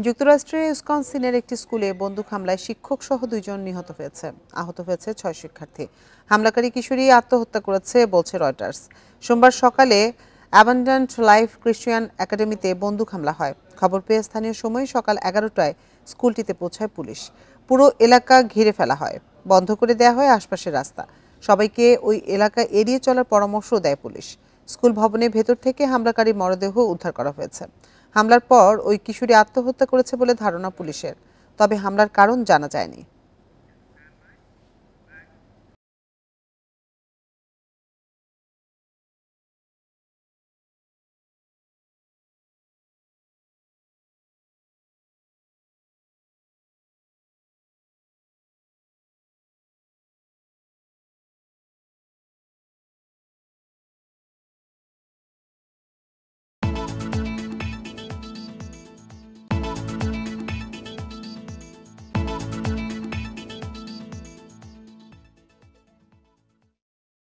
যুক্তরাষ্ট্রের উইসকনসিনের একটি স্কুলে বন্দুক হামলায় শিক্ষক সহ 2 জন নিহত হয়েছে। আহত হয়েছে 6 শিক্ষার্থী। হামলাকারী কিশোরী আত্মহত্যা করেছে বলছে রয়টার্স। সোমবার সকালে অ্যাবান্ডেন্ট লাইফ ক্রিশ্চিয়ান একাডেমিতে বন্দুক হামলা হয়। খবর পেয়ে স্থানীয় সময় সকাল 11টায় স্কুলটিতে পৌঁছায় পুলিশ। পুরো এলাকা ঘিরে ফেলা হয়, বন্ধ করে দেওয়া হয় আশপাশের রাস্তা। সবাইকে ওই এলাকা এড়িয়ে চলার পরামর্শ দেয় পুলিশ। স্কুল ভবনের ভেতর থেকে হামলাকারীর মরদেহ উদ্ধার করা হয়েছে। হামলার পর ওই কিশোরী আত্মহত্যা করেছে বলে ধারণা পুলিশের, তবে হামলার কারণ জানা যায়নি।